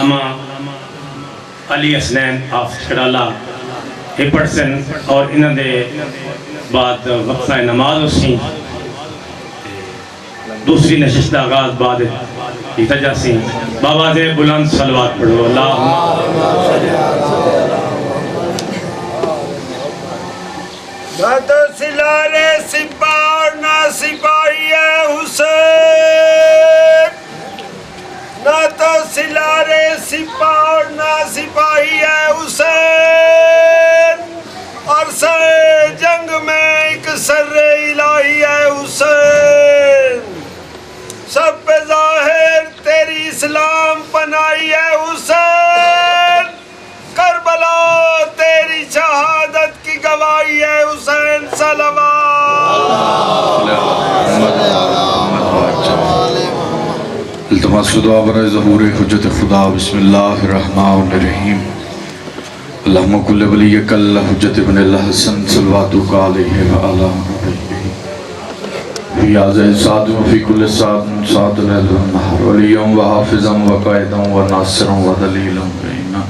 علامہ علی Hasnain of چکڑالہ ہپرسن اور انہوں نے بعد وقفہ نماز اسی دوسری نشست آغاز بعد اتجاسی بابا دے بلند صلوات پڑھو نہ تو سلارے سپاہ نہ سپاہی حسین، نہ تو سلارے سپاہ نہ سپاہی حسین، اور سے جنگ میں ایک سر الہی ہے حسین، سب پہ ظاہر تیری اسلام پناہی ہے حسین، کربلا تیری شہادت کی گواہی ہے حسین صلوات۔ التماس دعا برائے ظہور حجت خدا۔ بسم اللہ الرحمن الرحیم۔ اللہم کل ولیک اللہ حجت ابن الحسن صلواتک علیہ وعلا نبیہ فی آزہ سعد و فی کل سعد سعد لیل و نہر ولیوں و حافظوں و قائدوں و ناصروں و دلیلوں بینا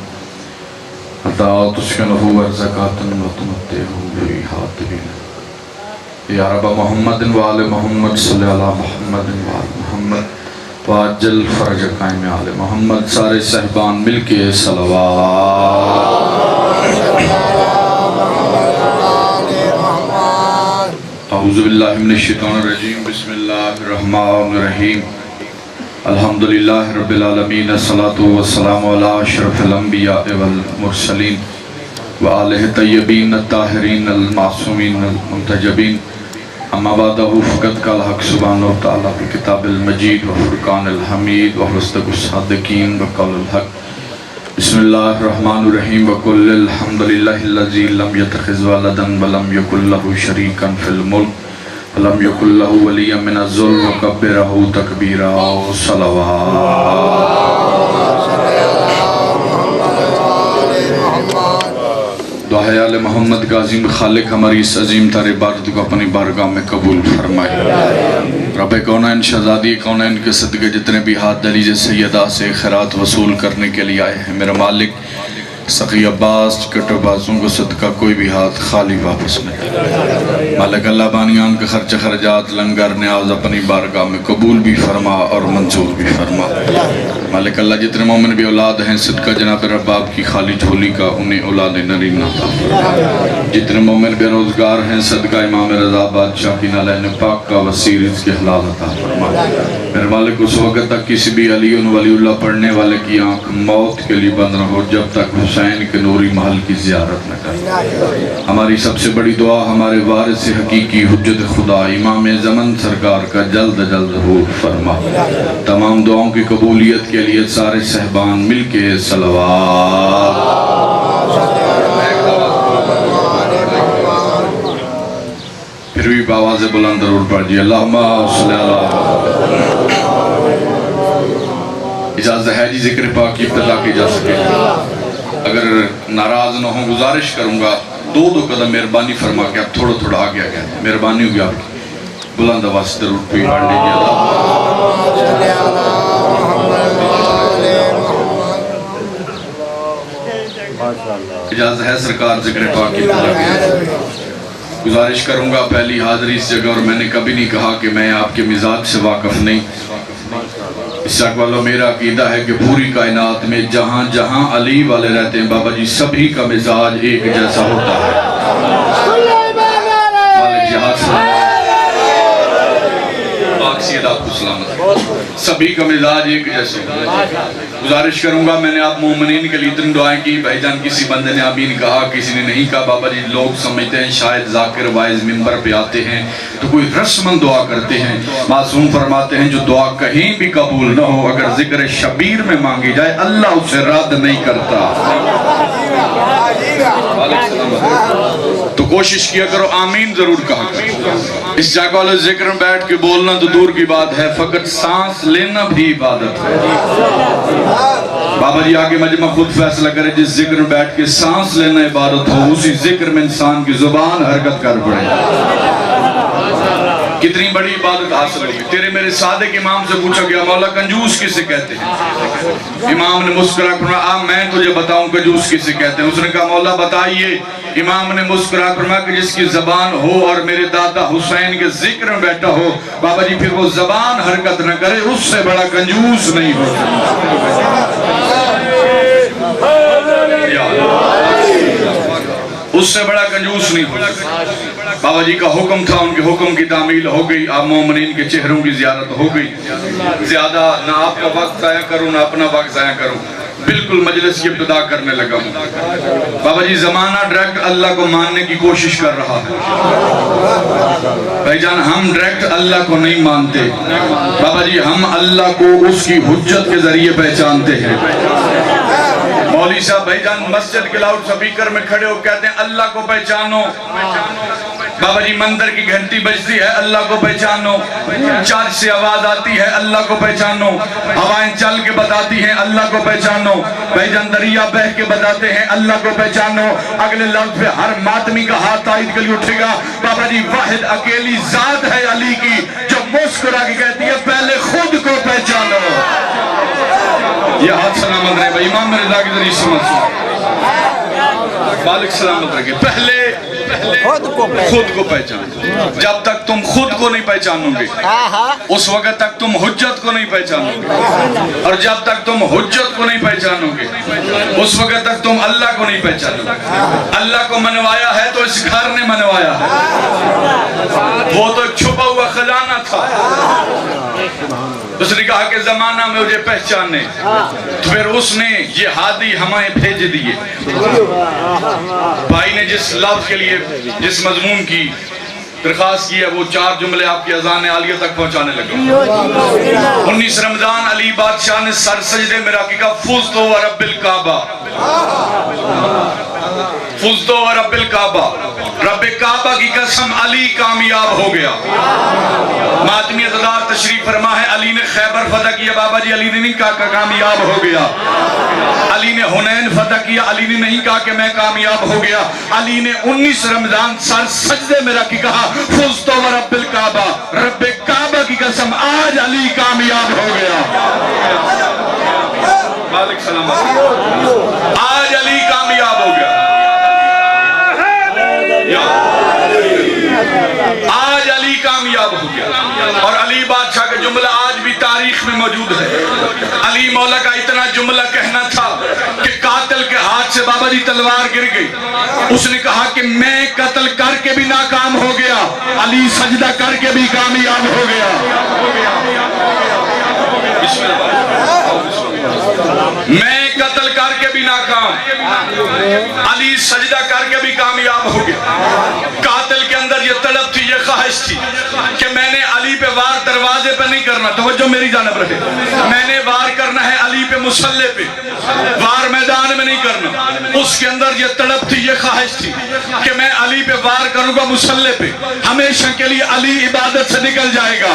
عطا تسکنہو ورزکاتن و تمتعہو فیہا طویلا یا رب محمد و آل محمد صلی اللہ محمد و آل محمد واجل فرج قائم آل محمد۔ سارے صحبان مل کے صلوات۔ اعوذ باللہ من الشیطان الرجیم، بسم اللہ الرحمن الرحیم۔ الحمدللہ رب العالمین، الصلاة والسلام علی اشرف الانبیاء والمرسلین وآلہ طیبین الطاہرین المعصومین المنتجبین، اما بعدہ فقط قال حق سبحانہ وتعالی فی کتاب المجید و فرقان الحمید و حسدق الصادقین و قول الحق۔ بسم اللہ الرحمن الرحیم وقل الحمدللہ الذی لم یتخذ ولدا ولم یکن له شریکا فی الملک ولم یکن له ولی من الذل وکبرہ تکبیرا صلوات۔ دعا ہے آل محمد کا عظیم خالق ہماری اس عظیم تر عبادت کو اپنی بارگاہ میں قبول فرمائے۔ رب کونین شہزادی کونین کے صدقے جتنے بھی ہاتھ دلیج سیدہ سے خیرات وصول کرنے کے لیے آئے ہیں، میرا مالک سقی عباس کٹو بازوں کو صدقہ کوئی بھی ہاتھ خالی واپس نہیں۔ مالک اللہ بانیان کے خرچ خرجات لنگر نیاز اپنی بارگاہ میں قبول بھی فرما اور منظور بھی فرما۔ مالک اللہ جتنے مومن بھی اولاد ہیں صدقہ جناب رب آپ کی خالی جھولی کا انہیں اولاد نرین عطا فرما۔ جتنے مومن بے روزگار ہیں صدقہ امام رضا بادشاہ کی نالین پاک کا وسیع رزق حلال عطا فرما۔ میرے مالک اس وقت تک کسی بھی علی ولی اللہ پڑھنے والے کی آنکھ موت کے لیے بند نہ ہو جب تک حسین کے نوری محل کی زیارت نہ کرے۔ ہماری سب سے بڑی دعا ہمارے وارث حقیقی حجت خدا امام زمن سرکار کا جلد جلد ظہور فرما۔ تمام دعاؤں کی قبولیت کے لیے سارے صحبان مل کے صلوات۔ پھر بھی باواز بلند ضرور پڑھ جی اللہم صلی اللہ۔ اجازت ہے جی ذکر پاک کی ابتدا کی جا سکے، اگر ناراض نہ ہوں گزارش کروں گا دو قدم مہربانی فرما کے آپ تھوڑا تھوڑا آگے آگے مہربانی ہوگی آپ کی، بلند آواز سے ضرور پڑھ لیجیے اجازت ہے سرکار ذکر پاک کی ابتدا کی۔ گزارش کروں گا پہلی حاضری اس جگہ، اور میں نے کبھی نہیں کہا کہ میں آپ کے مزاج سے واقف نہیں۔ اس جگہ والا میرا عقیدہ ہے کہ پوری کائنات میں جہاں جہاں علی والے رہتے ہیں بابا جی سبھی کا مزاج ایک جیسا ہوتا ہے۔ مالک جہاز پاک سید آپ کو سلامت، سبھی کا مزاج ایک جیسا ہوتا ہے۔ گزارش کروں گا، میں نے آپ مومنین کے لیے اتنی دعائیں کی، بھائی جان کسی بندے نے آمین کہا کسی نے نہیں کہا۔ بابا جی لوگ سمجھتے ہیں شاید ذاکر وائز منبر پہ آتے ہیں تو کوئی رسمن دعا کرتے ہیں، معصوم فرماتے ہیں جو دعا کہیں بھی قبول نہ ہو اگر ذکر شبیر میں مانگی جائے اللہ اسے رد نہیں کرتا۔ تو کوشش کیا کرو آمین ضرور کہا کرو۔ اس جگہ والے ذکر میں بیٹھ کے بولنا تو دور کی بات ہے، فقط سانس لینا بھی عبادت ہے۔ بابا جی آگے مجمع خود فیصلہ کرے، جس ذکر میں بیٹھ کے سانس لینا عبادت ہو اسی ذکر میں انسان کی زبان حرکت کر پڑے۔ کتنی بڑی عبادت حاصل ہوگی. تیرے میرے صادق امام سے پوچھا گیا مولا کنجوس کسے کہتے ہیں؟ امام نے مسکرا فرمایا میں تجھے بتاؤں کنجوس کسے کہتے ہیں. اس نے کہا مولا بتائیے. امام نے مسکرا فرمایا کہ جس کی زبان ہو اور میرے دادا حسین کے ذکر میں بیٹھا ہو بابا جی پھر وہ زبان حرکت نہ کرے اس سے بڑا کنجوس نہیں ہو. اس سے بڑا کنجوس نہیں ہو. بابا جی کا حکم تھا, ان کے حکم کی تعمیل ہو گئی. آپ مومنین کے چہروں کی زیارت ہو گئی. زیادہ نہ آپ کا وقت ضائع کروں نہ اپنا وقت ضائع کروں, بالکل مجلس کی ابتدا کرنے لگا ہوں. بابا جی زمانہ ڈائریکٹ اللہ کو ماننے کی کوشش کر رہا ہے. بھائی جان ہم ڈائریکٹ اللہ کو نہیں مانتے بابا جی, ہم اللہ کو اس کی حجت کے ذریعے پہچانتے ہیں. مولوی صاحب بھائی جان مسجد کے لاؤڈ سپیکر میں کھڑے ہو کہتے ہیں اللہ کو پہچانو. بابا جی مندر کی گھنٹی بجتی ہے اللہ کو پہچانو. چرچ سے آواز آتی ہے اللہ کو پہچانو. ہوائیں چل کے بتاتی ہیں اللہ کو پہچانو. بھائی جان دریا بہ کے بتاتے ہیں اللہ کو پہچانو. اگلے لفظ پہ ہر ماتمی کا ہاتھ تائید کے لیے اٹھے گا. بابا جی واحد اکیلی ذات ہے علی کی جو مسکرا کے کہتی ہے پہلے خود کو پہچانو. یہ ہاتھ سلامت رہے بھائی, امام رضا کی ذریعے سمجھ مالک سلامت رکھے. پہلے خود کو پہچانو. جب تک تم خود کو نہیں پہچانو گے اس وقت تک تم حجت کو نہیں پہچانو گے, اور جب تک تم حجت کو نہیں پہچانو گے اس وقت تک تم اللہ کو نہیں پہچانو گے. اللہ کو منوایا ہے تو اس گھر نے منوایا ہے. وہ تو ایک چھپا ہوا خزانہ تھا. اس نے کہا کہ زمانہ میں مجھے پہچانے, تو پھر اس نے یہ ہادی ہمیں بھیج دیے. بھائی نے جس لفظ کے لیے جس مضمون کی درخواست کی ہے وہ 4 جملے آپ کی اذان عالیہ تک پہنچانے لگا. 19 رمضان علی بادشاہ نے سر سجدے میں رکھ کے کہا فزت و رب الکعبہ, فزت و رب الکعبہ, رب کعبہ کی قسم علی کامیاب ہو گیا. ماتمی عزدار تشریف فرما ہے علی نے خیبر فتح کیا. بابا جی علی نے نہیں کہا کہ کامیاب ہو گیا. علی نے حنین فتح کیا. علی نے نہیں کہا کہ میں کامیاب ہو گیا. علی نے 19 رمضان سر سجدے میں رکھ کے کہا فزت و رب الکعبہ, رب کعبہ کی قسم آج علی کامیاب ہو گیا. مالک سلامت, آج علی کامیاب ہو گیا. آج علی کامیاب ہو گیا. اور علی بادشاہ کا جملہ آج بھی تاریخ میں موجود ہے. علی مولا کا اتنا جملہ کہنا تھا کہ قاتل کے ہاتھ سے بابا جی تلوار گر گئی. اس نے کہا کہ میں قتل کر کے بھی ناکام ہو گیا, علی سجدہ کر کے بھی کامیاب ہو گیا. میں قتل کر کے بھی ناکام, علی سجدہ کر کے بھی کامیاب ہو گیا. قاتل کے اندر یہ طلب تھی, یہ خواہش تھی کہ میں نے علی پہ وار دروازے پہ نہیں کرنا, توجہ میری جانب رہے, میں نے وار کرنا ہے علی پہ مسلح پہ, وار میدان میں نہیں کرنا. اس کے اندر یہ طلب تھی, یہ خواہش تھی کہ میں علی پہ وار کروں گا مسلح پہ, ہمیشہ کے لیے علی عبادت سے نکل جائے گا,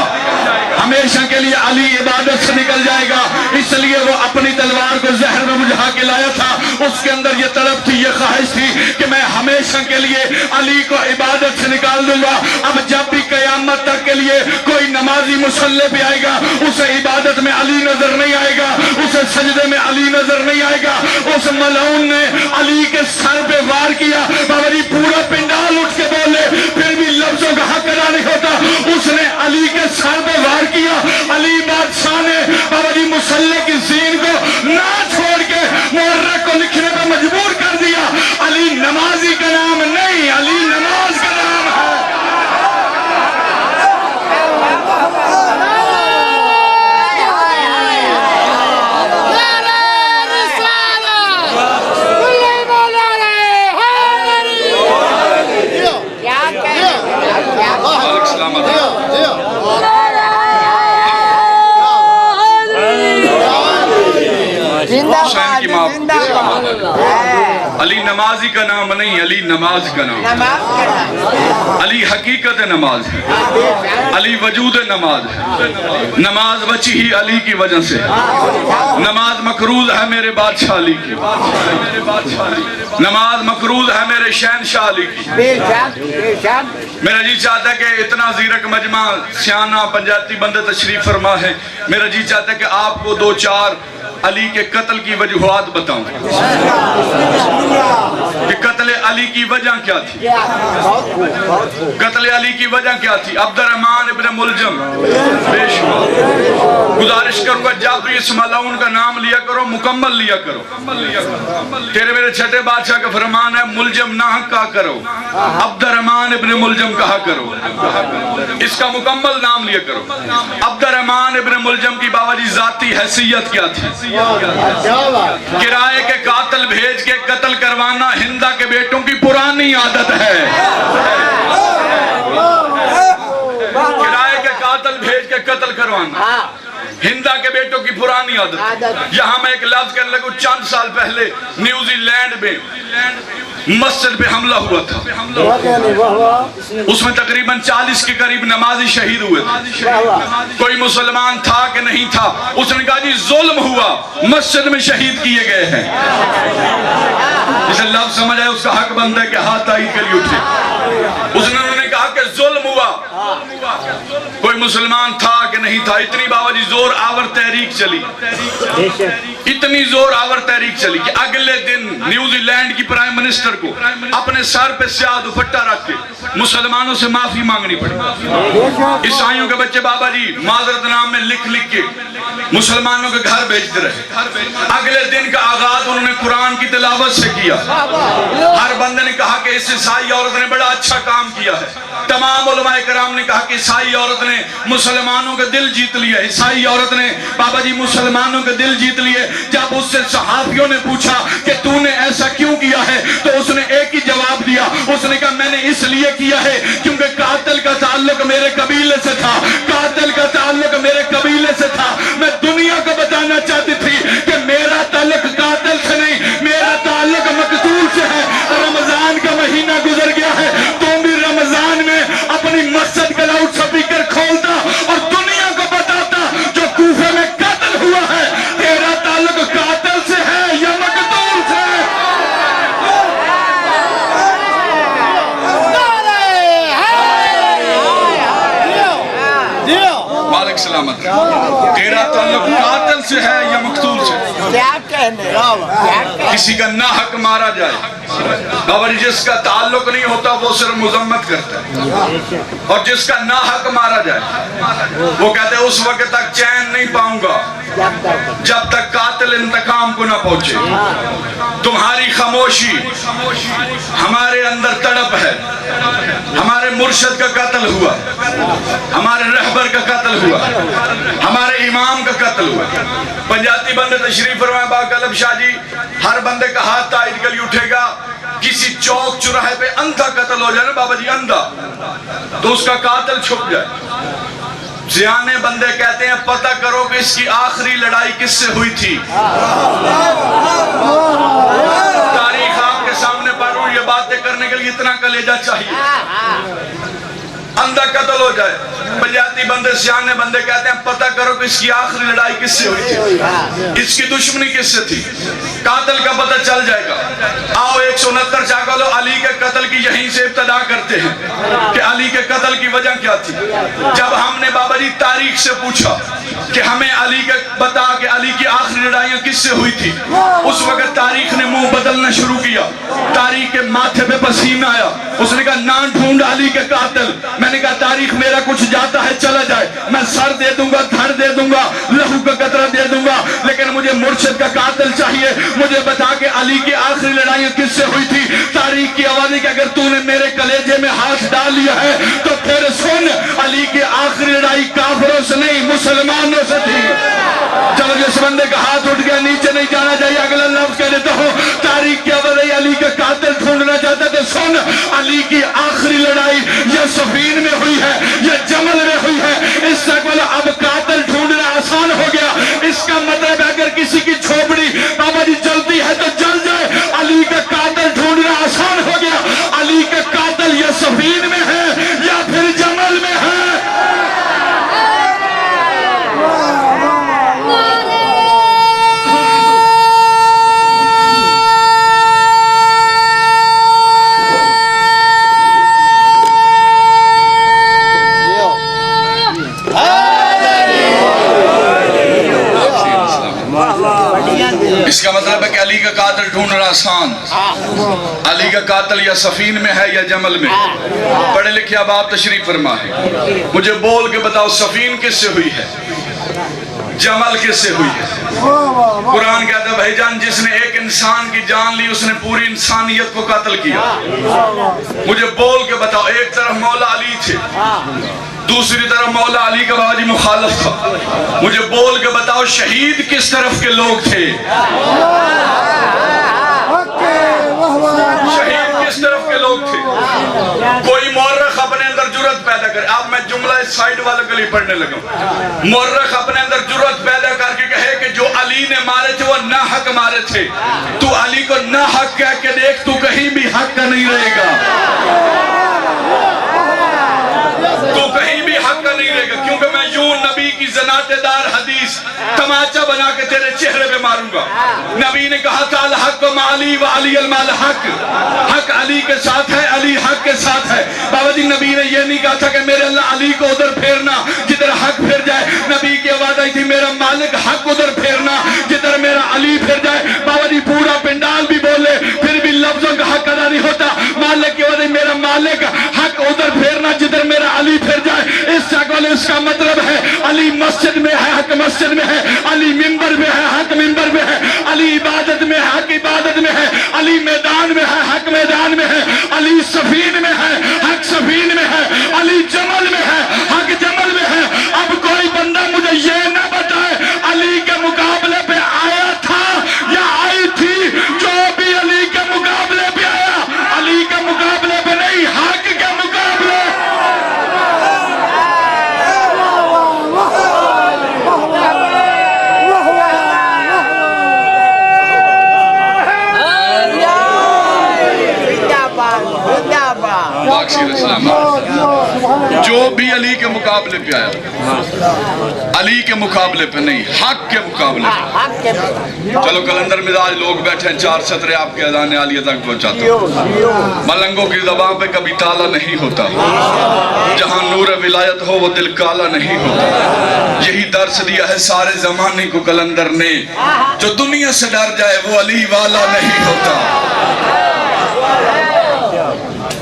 ہمیشہ کے لیے علی عبادت سے نکل جائے گا. اس لیے وہ اپنی تلوار کو زہر میں بجھا کے لایا تھا. اس کے اندر یہ طلب تھی, یہ خواہش تھی کہ میں ہمیشہ کے لیے علی کو عبادت سے نکال دوں گا. اب جب بھی قیامت تک کے لیے کوئی نمازی مسلح پہ آئے گا اسے عبادت میں علی نظر نہیں آئے گا, اسے سجدے میں علی نظر نہیں آئے گا. اس ملعون نے علی کے سر پہ وار کیا. بابا جی پورا پنڈال اٹھ کے بولے پھر بھی لفظوں کا حق ادا نہیں ہوتا. اس نے علی کے سر پہ وار کیا. علی بادشاہ نے بابا جی مسلح کی زین کو نہ چھوڑ کے محرک کو لکھنے پہ مجبور کر دیا. علی نمازی کا نام نہیں, علی نماز کا نام ہے. حسین کی ماں علی نمازی کا نام نہیں، علی نماز کا نام، علی حقیقت نماز ہے، علی وجود نماز ہے، نماز بچی ہی علی کی وجہ سے، نماز مقروض ہے میرے بادشاہ علی کی، نماز مقروض ہے میرے شہنشاہ علی کی۔ میرا جی چاہتا ہے کہ اتنا زیرک مجمع سیانہ پنجاتی بندے تشریف فرما ہے، میرا جی چاہتا ہے کہ آپ کو دو چار علی کے قتل کی وجوہات بتاؤں کہ قتل علی کی وجہ کیا تھی، قتل علی کی وجہ کیا تھی۔ عبد الرحمن ابن ملجم بے شمار، گزارش کروں گا جب بھی اس ملعون کا نام لیا کرو مکمل لیا کرو۔ تیرے میرے چھٹے بادشاہ کا فرمان ہے ملجم نہ کہا کرو، عبد الرحمن ابن ملجم کہا کرو، اس کا مکمل نام لیا کرو۔ عبد الرحمن ابن ملجم کی بابا جی ذاتی حیثیت کیا تھی؟ کرائے کے قاتل بھیج کے قتل کروانا ہندا کے بیٹوں کی پرانی عادت ہے، کرائے کے قاتل بھیج کے قتل کروانا ہندا کے بیٹوں کی پرانی عادت۔ یہاں میں ایک لفظ کرنے لگوں، چند سال پہلے نیوزی لینڈ میں مسجد پہ حملہ ہوا تھا، اس میں تقریباً 40 کے قریب نمازی شہید ہوئے تھے۔ کوئی مسلمان تھا کہ نہیں تھا، اس نے کہا جی ظلم ہوا، مسجد میں شہید کیے گئے ہیں۔ جسے لفظ سمجھ آئے اس کا حق بنتا ہے کہ ہاتھ تائید کے لیے اٹھے۔ اس نے کہا کہ ظلم ہوا، کوئی مسلمان تھا کہ نہیں تھا۔ اتنی بابا جی زور آور تحریک چلی، اتنی زور آور تحریک چلی کہ اگلے دن نیوزی لینڈ کی پرائم منسٹر کو اپنے سر پہ سیاہ دوپٹہ رکھ کے مسلمانوں سے معافی مانگنی پڑی۔ عیسائیوں کے بچے بابا جی معذرت نام میں لکھ لکھ کے مسلمانوں کے گھر بھیجتے رہے۔ اگلے دن کا آغاز انہوں نے قرآن کی تلاوت سے کیا۔ ہر بندے نے کہا کہ اس عیسائی عورت نے بڑا اچھا کام کیا ہے۔ تمام علماء کرام نے کہا کہ عیسائی عورت نے مسلمانوں کے دل جیت لیا، عیسائی عورت نے بابا جی مسلمانوں کے دل جیت لیے۔ جب اس سے صحابیوں نے پوچھا کہ تو نے ایسا کیوں کیا ہے تو اس نے ایک ہی جواب دیا، اس نے کہا میں نے اس لیے کیا ہے کیونکہ قاتل کا تعلق میرے قبیلے سے تھا، قاتل کا تعلق میرے قبیلے سے تھا۔ میں دنیا کو بتانا چاہتی تھی کہ میرا تعلق قاتل سے نہیں، میرا تعلق مقتول سے ہے۔ رمضان کا مہینہ گزر گیا ہے، تم بھی رمضان میں اپنی مسجد کا لاؤڈ سپیکر کھولتا اور دنیا کو بتاتا جو کوفے میں قتل ہوا ہے تیرا تعلق قاتل سے ہے یا مقتول سے۔ مالک سلامت، تیرا تعلق قاتل سے ہے یا مقتول سے؟ کسی کا ناحق مارا جائے بابا جی جس کا تعلق نہیں ہوتا وہ صرف مذمت کرتا ہے، اور جس کا ناحق مارا جائے وہ کہتے ہیں اس وقت تک چین نہیں پاؤں گا جب تک قاتل انتقام کو نہ پہنچے۔ تمہاری خاموشی ہمارے اندر تڑپ ہے، ہمارے مرشد کا قتل ہوا، ہمارے رہبر کا قتل ہوا، ہمارے امام کا قتل ہوا۔ پنجاتی بندے تشریف فرمائے باقلب شاہ جی، ہر بندے کا ہاتھ تائید کے لیے اٹھے گا کسی چوک چراہے پہ اندھا قتل ہو جائے نا بابا جی، اندھا، تو اس کا قاتل چھپ جائے۔ سیانے بندے کہتے ہیں پتہ کرو کہ اس کی آخری لڑائی کس سے ہوئی تھی۔ تاریخ آپ کے سامنے پڑھوں، یہ باتیں کرنے کے لیے اتنا کلیجہ چاہیے۔ اندھا قتل ہو جائے، پنجاتی بندے سیانے بندے کہتے ہیں پتہ کرو کہ اس کی آخری لڑائی کس سے ہوئی تھی، اس کی دشمنی کس سے تھی، قاتل کا پتہ چل جائے گا۔ آؤ 169 چاہا لو علی کے قتل کی یہیں سے ابتدا کرتے ہیں کہ علی کے قتل کی وجہ کیا تھی۔ جب ہم نے بابا جی تاریخ سے پوچھا کہ ہمیں علی کے بتا کہ علی کی آخری لڑائیاں کس سے ہوئی تھی، اس وقت تاریخ نے منہ بدلنا شروع کیا، تاریخ کے ماتھے پہ پسینہ آیا۔ اس نے کہا نہ ڈھونڈ علی کے قاتل۔ میں نے کہا تاریخ میرا کچھ جاتا ہے چلا جائے، میں سر دے دوں گا، دھڑ دے دوں گا، لہو کا قطرہ دے دوں گا، لیکن مجھے مرشد کا قاتل چاہیے۔ مجھے بتا کہ علی کی آخری لڑائیاں کس سے ہوئی تھی۔ تاریخ کی آواز ہے کہ اگر تو نے میرے کلیجے میں ہاتھ ڈال لیا ہے تو پھر سن، علی کی آخری لڑائی کافروں سے نہیں مسلمانوں سے تھی۔ چلو جس بندے کا ہاتھ اٹھ گیا نیچے نہیں جانا چاہیے، اگلا لفظ کہہ دیتا ہوں۔ تاریخ کی آواز ہے علی کا قاتل ڈھونڈنا چاہتا تھا، سن، علی کی آخری لڑائی یا صفین میں ہوئی ہے یا جمل میں ہوئی ہے۔ اس سے اب قاتل ڈھونڈنا آسان ہو گیا۔ اس کا مطلب ہے اگر کسی کی جھوپڑی کہ علی کا قاتل ڈھونڈنا آسان، علی کا قاتل یا سفین میں ہے یا جمل میں؟ پڑھے لکھے اب آپ تشریف فرمائیں، مجھے بول کے بتاؤ سفین کس سے ہوئی ہے، جمل کس سے ہوئی ہے؟ قرآن کہتا ہے بھائی جان جس نے ایک انسان کی جان لی اس نے پوری انسانیت کو قتل کیا۔ مجھے بول کے بتاؤ، ایک طرف مولا علی تھے، دوسری طرف مولا علی کا بابا جی مخالف تھا، مجھے بول کے بتاؤ شہید کس طرف کے لوگ تھے، شہید کس طرف کے لوگ تھے؟ کوئی مورخ اپنے اندر جرات پیدا کرے، اب میں جملہ اس سائیڈ والے کے لیے پڑھنے لگا، مورخ اپنے اندر جرات پیدا کر کے کہے کہ جو علی نے مارے تھے وہ ناحق مارے تھے، تو علی کو ناحق کہہ کے دیکھ، تو کہیں بھی حق کا نہیں رہے گا، تو کہیں بھی حق کا نہیں رہے گا، کیونکہ میں یوں نبی کی زناتے دار حدیث تماچا بنا کے تیرے چہرے پہ ماروں گا۔ نبی نے کہا تھا الحق و علی و علی المال حق، حق علی کے ساتھ ہے، علی حق کے ساتھ ہے۔ بابا جی نبی نے یہ نہیں کہا تھا کہ میرے اللہ علی کو ادھر پھیرنا جدھر حق پھر جائے، نبی کی آواز آئی تھی میرا مالک حق ادھر پھیرنا جدھر میرا علی پھر جائے۔ بابا جی پورا پنڈال بھی بولے پھر بھی لفظوں کا حق ادا نہیں ہوتا، مالک کی آواز میرا مالک حق ادھر پھیرنا جدھر میرا علی پھر جائے۔ اس اس کا مطلب ہے علی مسجد میں ہے، حق مسجد میں ہے، علی منبر میں ہے، حق منبر میں ہے، علی عبادت میں ہے، حق عبادت میں ہے، علی میدان میں ہے، حق میدان میں ہے، علی سفین میں ہے، حق سفین میں ہے، علی جمل میں ہے، حق جمل میں ہے۔ اب کوئی بندہ مجھے یہ نہ بتائے علی کے مقابلے پہ آیا تھا یا آئی تھی، جو بھی علی کے مقابلے پہ آیا علی کے مقابلے پہ نہیں، حق کے مقابلے۔ جو بھی علی کے مقابلے پہ آیا علی کے مقابلے پہ نہیں، حق کے مقابلے پہ۔ چلو کلندر مزاج لوگ بیٹھے ہیں، 4 سطریں آپ کے اذان عالیہ تک پہنچاتا ہوں۔ ملنگوں کی زبان پہ کبھی تالا نہیں ہوتا، جہاں نور ولایت ہو وہ دل کالا نہیں ہوتا۔ یہی درس دیا ہے سارے زمانے کو کلندر نے، جو دنیا سے ڈر جائے وہ علی والا نہیں ہوتا،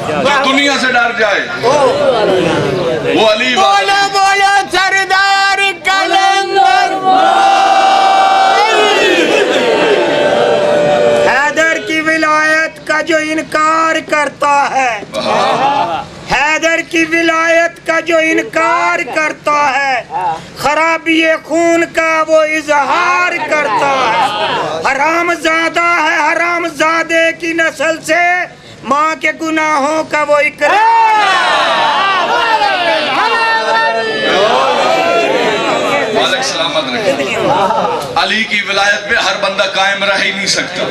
جو دنیا سے ڈر جائے وہ علی والا۔ بولو سردار کلندر حیدر کی ولایت کا جو انکار کرتا ہے، حیدر کی ولایت کا جو انکار کرتا ہے، خرابی خون کا وہ اظہار کرتا ہے، حرام زادہ ہے، حرام زادے کی نسل سے ماں کے گناہوں کا وہ اقرار۔ مالک سلامت رکھے۔ علی کی ولایت پہ ہر بندہ قائم رہ ہی نہیں سکتا۔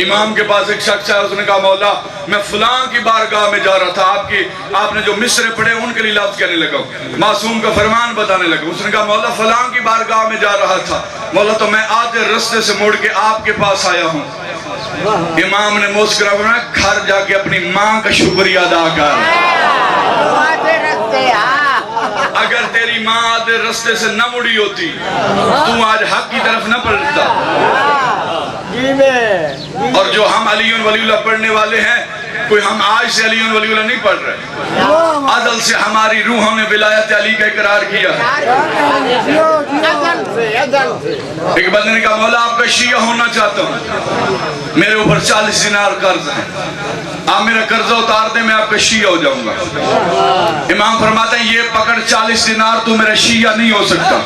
امام کے پاس ایک شخص ہے، اس نے کہا مولا میں فلاں کی بارگاہ میں جا رہا تھا، آپ نے جو مصرے پڑھے ان کے لیے لفظ کہنے لگا، معصوم کا فرمان بتانے لگا۔ اس نے کہا مولا فلاں کی بارگاہ میں جا رہا تھا مولا، تو میں آدھے رستے سے مڑ کے آپ کے پاس آیا ہوں۔ امام نے مسکرا فرمایا گھر جا کے اپنی ماں کا شکریہ ادا کر، اگر تیری ماں آدھے رستے سے نہ مڑی ہوتی تو آج حق کی طرف نہ پلٹتا۔ اور جو ہم علی ولی اللہ پڑھنے والے ہیں، کوئی ہم آج سے علی ولی اللہ نہیں پڑھ رہے، ازل سے ہماری روحوں نے ولایت علی کا اقرار کیا ہے۔ ایک بندے نے کہا مولا آپ کا شیعہ ہونا چاہتا ہوں، میرے اوپر 40 دینار قرض ہے، آپ میرا قرضہ اتار دیں میں آپ کا شیعہ ہو جاؤں گا۔ امام فرماتے ہیں یہ پکڑ 40 دینار تو میرا شیعہ نہیں ہو سکتا۔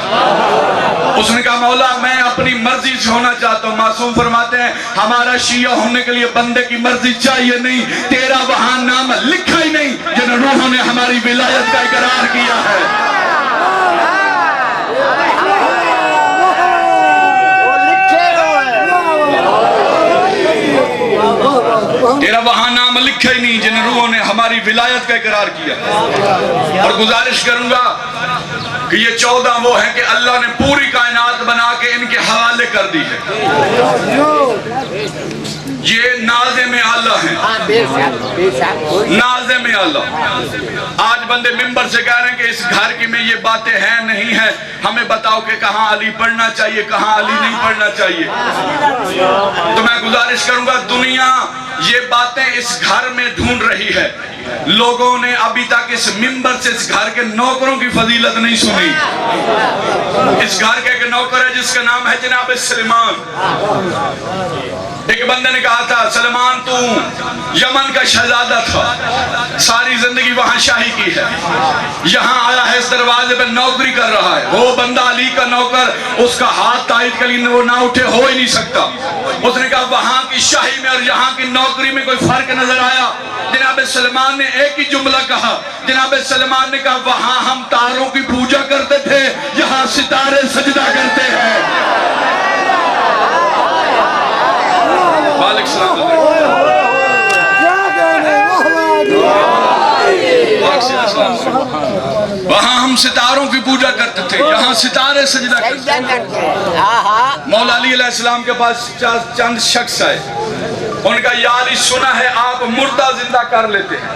اس نے کہا مولا میں اپنی مرضی سے ہونا چاہتا ہوں۔ معصوم فرماتے ہیں ہمارا شیعہ ہونے کے لیے بندے کی مرضی چاہیے نہیں، تیرا وہاں نام لکھا ہی نہیں جن روحوں نے ہماری ولایت کا اقرار کیا ہے۔ تیرا وہاں نام لکھا ہی نہیں جن روحوں نے ہماری ولایت کا اقرار کیا۔ اور گزارش کروں گا کہ یہ 14 وہ ہیں کہ اللہ نے پوری کائنات بنا کے ان کے حوالے کر دی ہے. یہ ناظم اعلیٰ ہیں, ناظم اعلیٰ. آج بندے ممبر سے کہہ رہے ہیں کہ اس گھر کی میں یہ باتیں ہیں نہیں ہیں, ہمیں بتاؤ کہ کہاں علی پڑھنا چاہیے, کہاں علی نہیں پڑھنا چاہیے. تو میں گزارش کروں گا, دنیا یہ باتیں اس گھر میں ڈھونڈ رہی ہے. لوگوں نے ابھی تک اس ممبر سے اس گھر کے نوکروں کی فضیلت نہیں سنی. اس گھر کے ایک نوکر ہے جس کا نام ہے جناب سلیمان. ایک بندے نے کہا تھا, سلیمان تو یمن کا شہزادہ تھا, ساری زندگی وہاں شاہی کی ہے, یہاں آیا ہے اس دروازے پر نوکری کر رہا ہے. وہ بندہ علی کا نوکر, اس کا ہاتھ تائید کے لیے وہ نہ اٹھے ہو ہی نہیں سکتا. اس نے کہا وہاں کی شاہی میں اور یہاں کی نوکری میں کوئی فرق نظر آیا؟ جناب سلیمان نے ایک ہی جملہ کہا. جناب سلیمان نے کہا وہاں ہم تاروں کی پوجا کرتے تھے, یہاں ستارے سجدہ کرتے ہیں. مالک سلام وہاں ہم ستاروں کی پوجا کرتے تھے, یہاں ستارے سجدہ کرتے ہیں. مولا علی علیہ السلام کے پاس چند شخص آئے, ان کا یا علی سنا ہے آپ مردہ زندہ کر لیتے ہیں.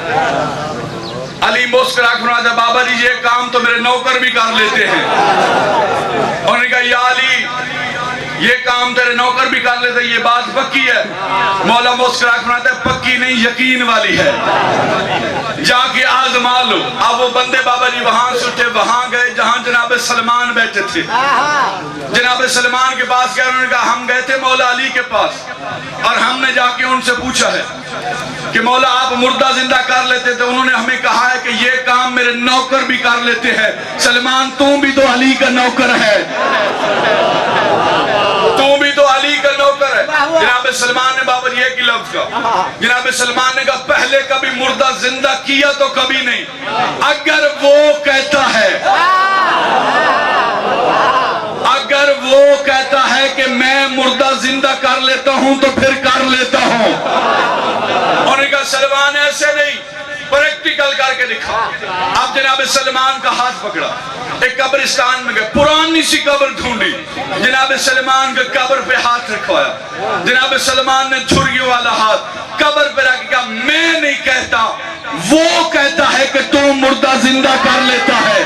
علی مسکرا کے فرمایا بابا جی یہ کام تو میرے نوکر بھی کر لیتے ہیں. انہوں نے کہا یا علی یہ کام تیرے نوکر بھی کر لیتے, یہ بات پکی ہے. مولا مسکرا کے فرماتا ہے پکی نہیں یقین والی ہے, جا کے آزما لو. اب وہ بندے بابا جی وہاں سے اٹھے, وہاں گئے جہاں جناب سلمان بیٹھے تھے. جناب سلمان کے پاس گئے, انہوں نے کہا ہم گئے تھے مولا علی کے پاس اور ہم نے جا کے ان سے پوچھا ہے کہ مولا آپ مردہ زندہ کر لیتے تھے, انہوں نے ہمیں کہا ہے کہ یہ کام میرے نوکر بھی کر لیتے ہیں. سلمان تم بھی تو علی کا نوکر ہے, تم بھی تو علی کا نوکر ہے. جناب سلمان نے بابا جی ایک ہی لفظ کہا. جناب سلمان نے کہا پہلے کبھی مردہ زندہ کیا تو کبھی نہیں. اگر وہ کہتا ہے, اگر وہ کہتا ہے کہ میں مردہ زندہ کر لیتا ہوں تو پھر کر لیتا ہوں. انہوں نے کہا سلمان ایسے نہیں, پریکٹیکل کر کے دکھا. اب جناب سلمان کا ہاتھ پکڑا, ایک قبرستان میں گئے, پرانی سی قبر ڈھونڈی, جناب سلمان کے قبر پہ ہاتھ رکھوایا. جناب سلمان نے جھریوں والا ہاتھ قبر پہ رکھ کہا میں نہیں کہتا, وہ کہتا ہے کہ تو مردہ زندہ کر لیتا ہے.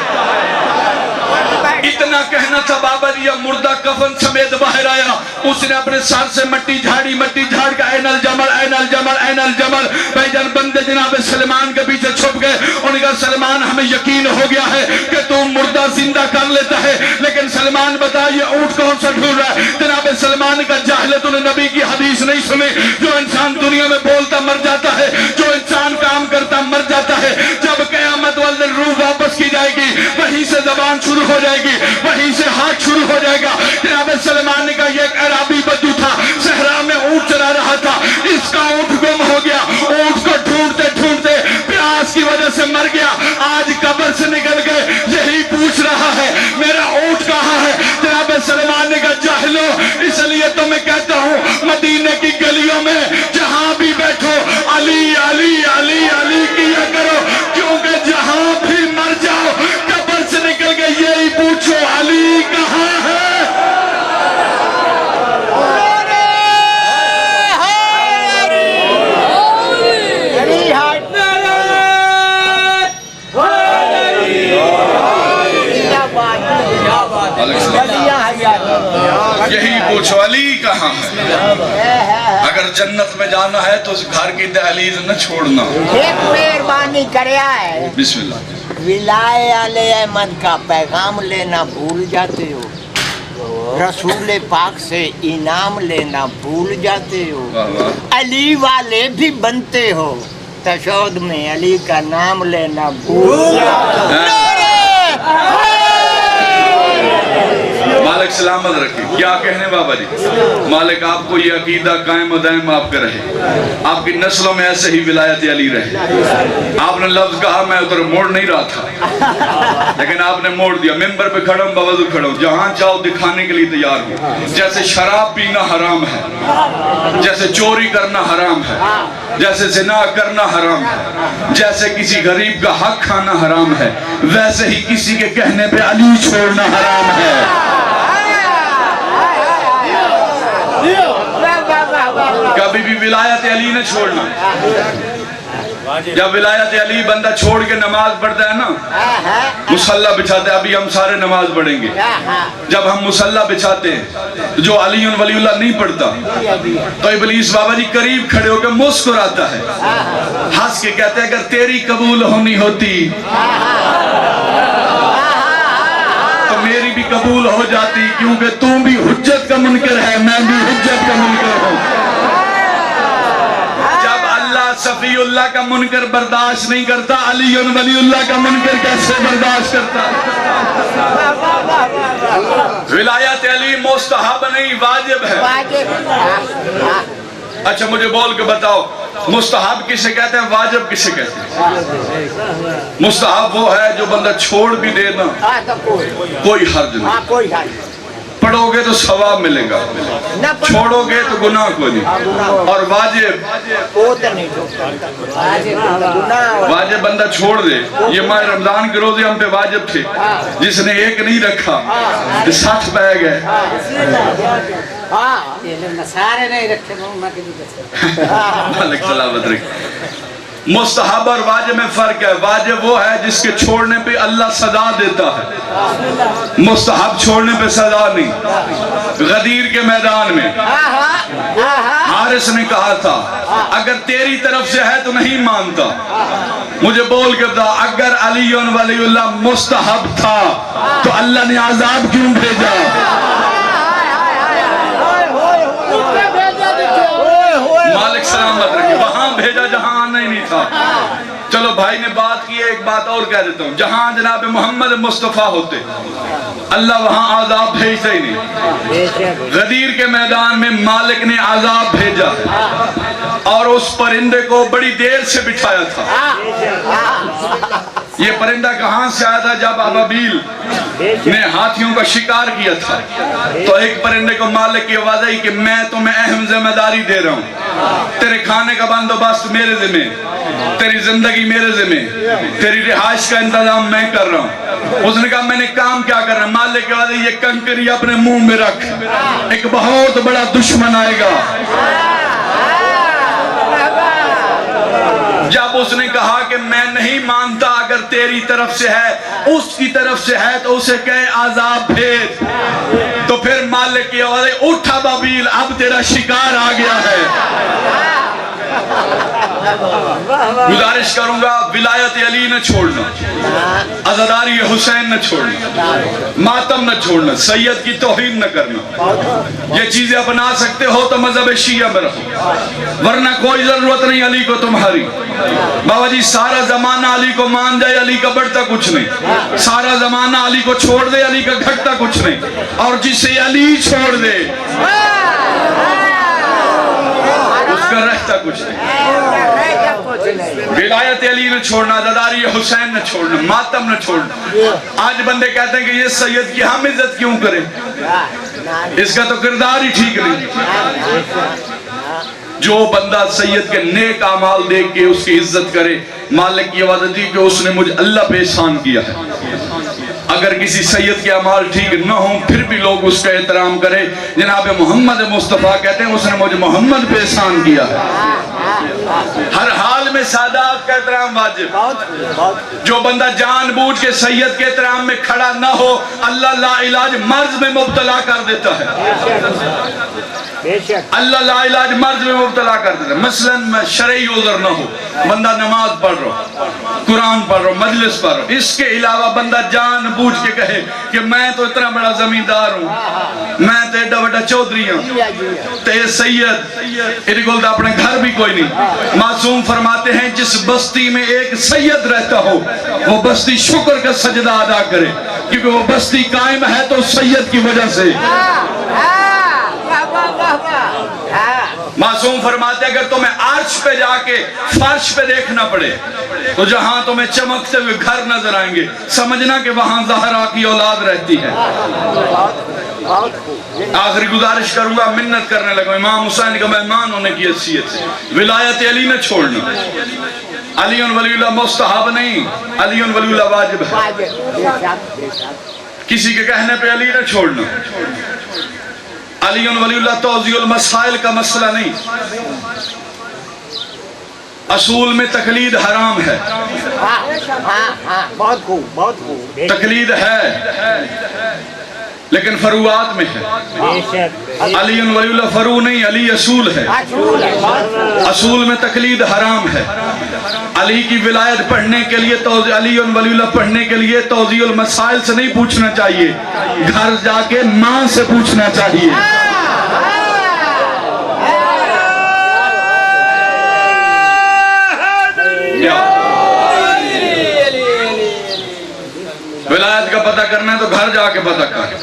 اتنا کہنا تھا بابا جی, مردہ کفن سمیت باہر آیا. اس نے اپنے سر سے مٹی جھاڑی, مٹی جھاڑ کے این الجمل این الجمل این الجمل. بھائی جان بندے جناب سلمان کے پیچھے چھپ گئے. انہوں نے کہا سلمان ہمیں یقین ہو گیا ہے کہ تو مردہ زندہ کر لیتا ہے, لیکن سلمان بتا یہ اونٹ کون سا ڈھونڈ رہا ہے؟ جناب سلمان کا جاہل, تو نے نبی کی حدیث نہیں سنی, جو انسان دنیا میں بولتا مر جاتا ہے, جو انسان کام کرتا مر جاتا ہے, جب قیامت والے دن روح واپس کی جائے گی وہیں سے زبان شروع ہو جائے گی, وہیں سے ہاتھ شروع ہو جائے گا. جناب سلمان نے کہا یہ ایک عربی بدو تھا, صحرا میں اونٹ چلا رہا تھا, اس کا اونٹ گم ہو گیا, اونٹ کو ڈھونڈتے ڈھونڈتے پیاس کی وجہ سے مر گیا. آج قبر سے نکل گئے, یہی پوچھ رہا ہے میرا اونٹ کہاں ہے. جناب سلمان نے کہا جاہلو, اس لیے تو میں کہتا ہوں مدینے کی گلیوں میں جہاں بھی بیٹھو علی علی علی علی کیا کرو, کیونکہ جہاں بھی مر جاؤ قبر سے نکل گئے یہی پوچھو علی کہاں ہے. یہی پوچھو علی کہاں ہے. اگر جنت میں جانا ہے تو اس گھر کی دہلیز نہ چھوڑنا. ایک مہربانی کریا ہے, بسم اللہ. ولائے علیہ احمد کا پیغام لینا بھول جاتے ہو, رسول پاک سے انعام لینا بھول جاتے ہو, علی والے بھی بنتے ہو, تشہد میں علی کا نام لینا بھول جاتے ہو. مالک سلامت رکھے. کیا کہنے بابا جی؟ مالک آپ کو یہ عقیدہ قائم و دائم آپ کا رہے, آپ کی نسلوں میں ایسے ہی ولایت علی رہے. آپ نے لفظ کہا, میں ادھر موڑ نہیں رہا تھا لیکن آپ نے موڑ دیا. ممبر پہ کھڑا ہوں, بوضو کھڑا ہوں, جہاں چاہو دکھانے کے لیے تیار ہوں. جیسے شراب پینا حرام ہے, جیسے چوری کرنا حرام ہے, جیسے زنا کرنا حرام ہے, جیسے کسی غریب کا حق کھانا حرام ہے, ویسے ہی کسی کے کہنے پہ علی چھوڑنا حرام ہے. کبھی بھی ولایت علی نہ چھوڑنا. جب ولایت علی بندہ چھوڑ کے نماز پڑھتا ہے نا, مصلی بچھاتے ہیں, ابھی ہم سارے نماز پڑھیں گے, جب ہم مصلی بچھاتے ہیں جو علی ولی اللہ نہیں پڑھتا تو ابلیس بابا جی قریب کھڑے ہو کے مسکراتا ہے, ہنس کے کہتے ہیں اگر تیری قبول ہونی ہوتی تو میری بھی قبول ہو جاتی, کیونکہ تم بھی حجت کا منکر ہے, میں بھی حجت کا منکر ہوں. صفی اللہ کا منکر برداشت نہیں کرتا, علی ولی اللہ کا منکر کیسے برداشت کرتا؟ ولایت علی مستحب نہیں, واجب ہے. اچھا مجھے بول کے بتاؤ, مستحب کسے کہتے ہیں, واجب کسے کہتے ہیں؟ مستحب وہ ہے جو بندہ چھوڑ بھی دے نا کوئی حرج نہیں, پڑھو گے تو ثواب ملے گا, چھوڑو گے تو گناہ کو نہیں. اور واجب بندہ چھوڑ دے. یہ ماہ رمضان کے روزے ہم پہ واجب تھے, جس نے ایک نہیں رکھا 60 بہ گئے. سارے نہیں رکھے, مالک سلامت رکھے. مستحب اور واجب میں فرق ہے. واجب وہ ہے جس کے چھوڑنے پہ اللہ سزا دیتا ہے, مستحب چھوڑنے پہ سزا نہیں. غدیر کے میدان میں حارث نے کہا تھا اگر تیری طرف سے ہے تو نہیں مانتا. مجھے بول کے بتا, اگر علی ولی اللہ مستحب تھا تو اللہ نے عذاب کیوں بھیجا؟ مالک سلامت رکھے. وہاں بھیجا جہاں آنا ہی نہیں تھا. چلو بھائی نے بات کی ہے, ایک بات اور کہہ دیتا ہوں, جہاں جناب محمد مصطفیٰ ہوتے اللہ وہاں عذاب بھیجتا ہی نہیں. غدیر کے میدان میں مالک نے عذاب بھیجا اور اس پرندے کو بڑی دیر سے بٹھایا تھا. یہ پرندہ کہاں سے آیا تھا؟ جب ابابیل نے ہاتھیوں کا شکار کیا تھا تو ایک پرندے کو مالک کی آواز آئی کہ میں تمہیں اہم ذمہ داری دے رہا ہوں, تیرے کھانے کا بندوبست میرے ذمہ, تیری زندگی میرے ذمہ, تیری رہائش کا انتظام میں کر رہا ہوں. اس نے کہا میں نے کام کیا کرنا؟ مالک کی آواز آئی یہ کنکری اپنے منہ میں رکھ, ایک بہت بڑا دشمن آئے گا. جب اس نے کہا کہ میں نہیں مانتا, اگر تیری طرف سے ہے, اس کی طرف سے ہے تو اسے کہے عذاب بھیج, تو پھر مالک کی آواز ہے اٹھا بابیل, اب تیرا شکار آ گیا ہے. گزارش کروں گا ولایت علی نہ چھوڑنا, عزاداری حسین نہ چھوڑنا, ماتم نہ چھوڑنا, سید کی توہین نہ کرنا. یہ چیزیں اپنا سکتے ہو تو مذہب شیعہ میں رہو, ورنہ کوئی ضرورت نہیں علی کو تمہاری. بابا جی سارا زمانہ علی کو مان جائے, علی کا بڑھتا کچھ نہیں. سارا زمانہ علی کو چھوڑ دے, علی کا گھٹتا کچھ نہیں. اور جسے علی چھوڑ دے اس کا رہتا کچھ نہیں. ولایت علی نہ چھوڑنا, عزاداری حسین نہ چھوڑنا, ماتم نہ چھوڑنا. آج بندے کہتے ہیں کہ یہ سید کی ہم عزت کیوں کریں, اس کا تو کردار ہی ٹھیک نہیں. جو بندہ سید کے نیک اعمال دیکھ کے اس کی عزت کرے, مالک کی آواز دی کہ اس نے مجھے اللہ پہ احسان کیا ہے. اگر کسی سید کے اعمال ٹھیک نہ ہوں پھر بھی لوگ اس کا احترام کرے. جناب محمد مصطفیٰ کہتے ہیں اس نے مجھے محمد پہ احسان کیا ہے. ہر حال میں سادات کا احترام واجب. جو بندہ جان بوجھ کے سید کے احترام میں کھڑا نہ ہو, اللہ لا علاج مرض میں مبتلا کر دیتا ہے. اللہ لا علاج مرض میں مبتلا کر دیتا ہے. مثلاً میں شرعی عذر نہ ہو, بندہ نماز پڑھ رہا ہو, قرآن پڑھ رہا ہو, مجلس پڑھ رہا ہو, اس کے علاوہ بندہ جان بوجھ کے کہے کہ میں تو اتنا بڑا زمیندار ہوں, میں تو ایڈا بڑا چودھری ہوں, تو یہ سید یہ بولتا اپنے گھر بھی کوئی نہیں. معصوم فرماتے ہیں جس بستی میں ایک سید رہتا ہو وہ بستی شکر کا سجدہ ادا کرے. کیونکہ وہ بستی قائم ہے تو سید کی وجہ سے. معصوم فرماتے ہیں اگر تمہیں عرش پہ جا کے فرش پہ دیکھنا پڑے تو جہاں تمہیں چمکتے ہوئے گھر نظر آئیں گے سمجھنا کہ وہاں زہرا کی اولاد رہتی ہے. آخری گزارش کروں گا, منت کرنے لگا امام حسین کا مہمان ہونے کی حیثیت سے, ولایت علی نہ چھوڑنا. علی ولی اللہ مستحب نہیں, علی ولی اللہ واجب ہے. کسی کے کہنے پہ علی نہ چھوڑنا. علی ولی اللہ توضیح المسائل کا مسئلہ نہیں, اصول میں تقلید حرام ہے. بہت خوب, بہت خوب. تقلید ہے لیکن فروعات میں ہے. علی ولی اللہ فرو نہیں, علی اصول ہے. اصول میں تقلید حرام ہے. علی کی ولایت پڑھنے کے لیے علی ولی اللہ پڑھنے کے لیے توضیح المسائل سے نہیں پوچھنا چاہیے, گھر جا کے ماں سے پوچھنا چاہیے. ولایت کا پتہ کرنا ہے تو گھر جا کے پتہ کر.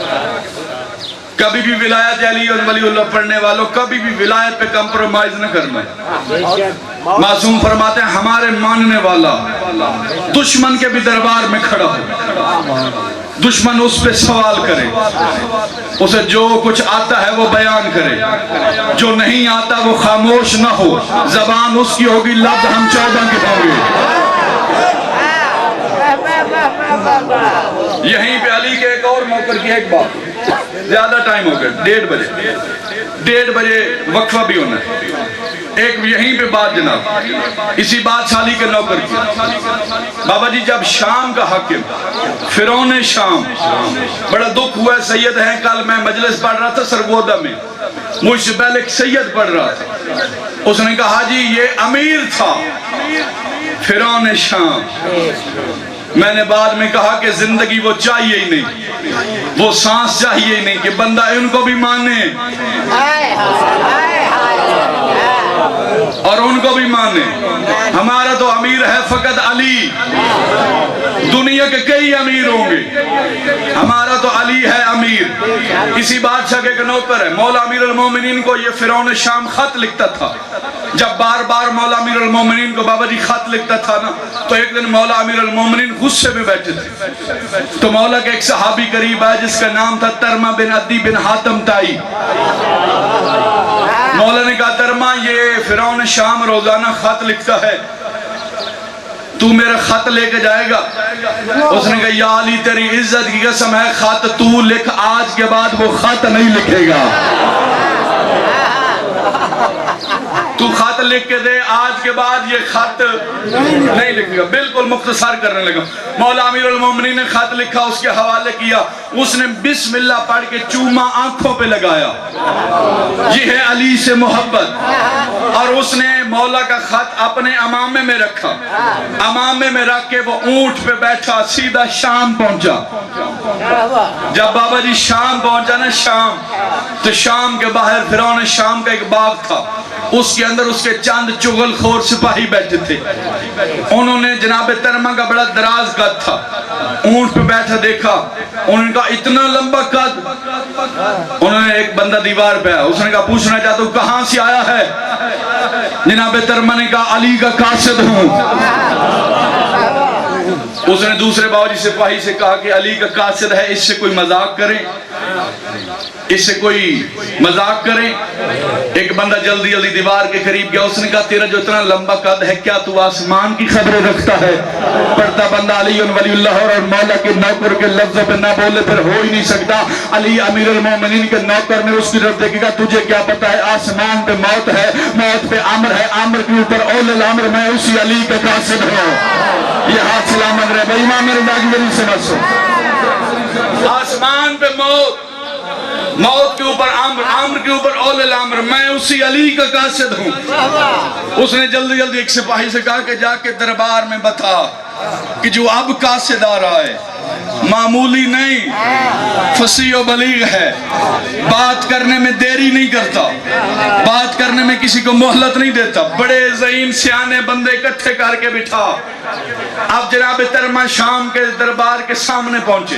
کبھی بھی ولایت علی اور ولی اللہ پڑھنے والوں کبھی بھی ولایت پہ کمپرومائز نہ کرنا. معصوم فرماتے ہیں ہمارے ماننے والا دشمن کے بھی دربار میں کھڑا ہو, دشمن اس پہ سوال کرے, اسے جو کچھ آتا ہے وہ بیان کرے, جو نہیں آتا وہ خاموش نہ ہو. زبان اس کی ہوگی, لفظ ہم 14 کے ہوں گے. یہیں پہ علی کے ایک اور موقع کی ایک بات, زیادہ ٹائم ہو گیا, 1:30 بجے وقفہ بھی ہونا ہے. ایک یہیں پہ بات جناب, اسی بات شالی کے نوکر کی. بابا جی جب شام کا حاکم فرعون شام, بڑا دکھ ہوا ہے, سید ہیں, کل میں مجلس پڑھ رہا تھا سرگودا میں, مجھ سے پہلے ایک سید پڑھ رہا تھا, اس نے کہا جی یہ امیر تھا فرعون شام. میں نے بعد میں کہا کہ زندگی وہ چاہیے ہی نہیں, وہ سانس چاہیے ہی نہیں کہ بندہ ان کو بھی مانے اور ان کو بھی مانے. ہمارا تو امیر ہے فقط علی, دنیا کے کئی امیر ہوں گے, ہمارا تو علی ہے امیر. اسی بادشاہ کے نوکر ہے مولا امیر المومنین کو یہ فرعون شام خط لکھتا تھا. جب بار بار مولا امیر المومنین کو بابا جی خط لکھتا تھا نا, تو ایک دن مولا امیر المومنین غصے میں بیٹھے تھے, تو مولا کے ایک صحابی قریب آئے جس کا نام تھا ترما بن عدی بن حاتم تائی. مولا نے کہا ترما یہ فرعون شام روزانہ خط لکھتا ہے, تو میرا خط لے کے جائے گا؟ اس نے کہا یا علی تیری عزت کی قسم ہے, خط تو لکھ, آج کے بعد وہ خط نہیں لکھے گا. تو خط لکھ کے دے, آج کے بعد یہ خط نہیں لکھے گا. بالکل مختصر کرنے لگا. مولا امیر المومنین نے خط لکھا, اس کے حوالے کیا, اس نے بسم اللہ پڑھ کے چوما آنکھوں پہ لگایا, یہ ہے علی سے محبت. اور اس نے مولا کا خط اپنے امامے میں رکھا, امامے میں رکھ کے وہ اونٹ پہ بیٹھا, سیدھا شام پہنچا. جب بابا جی شام پہنچا نا شام, تو شام کے باہر فرعون شام کا ایک باغ تھا, اس کے اندر اس کے چند چغل خور سپاہی بیٹھے تھے. انہوں نے جناب ترما کا بڑا دراز قد تھا, اونٹ پہ بیٹھا دیکھا, انہوں نے کہا اتنا لمبا قد. انہوں نے ایک بندہ دیوار پہ آیا, اس نے کہا پوچھنا چاہتا ہوں کہاں سے آیا ہے؟ جناب ترما نے کہا علی کا قاصد ہوں. اس نے دوسرے باوجی سپاہی سے کہا کہ علی کا قاصد ہے, اس سے کوئی مذاق کریں, اس سے کوئی مذاق کریں. ایک بندہ جلدی جلدی دیوار کے قریب گیا, اس نے کہا تیرا جو اتنا لمبا قد ہے کیا تو آسمان کی خبریں رکھتا ہے؟ پڑھتا بندہ علی ولی اللہ اور مولا کے نوکر کے لفظوں پہ نہ بولے پھر ہو ہی نہیں سکتا. علی امیر المومنین کے نوکر نے اس کی طرف دیکھے گا, تجھے کیا پتا ہے آسمان پہ موت ہے, موت پہ امر ہے, امر کے اوپر اول الامر, میں اسی علی کا قاصد ہوں. یہ ہاتھ سلامت رہے بھائی, امام میرے داغ میری سمجھ سو. آسمان پہ موت, موت کے اوپر امر, امر کے اوپر اول الامر, میں اسی علی کا قاصد ہوں. اس نے جلدی جلدی ایک سپاہی سے کہا کہ جا کے دربار میں بتا کہ جو اب قاصد آ رہا ہے معمولی نہیں, فصیح و بلیغ ہے, بات کرنے میں دیری نہیں کرتا, بات کرنے میں کسی کو مہلت نہیں دیتا. بڑے ذہین سیانے بندے اکٹھے کر کے بٹھا. اب جناب ترما شام کے دربار کے سامنے پہنچے,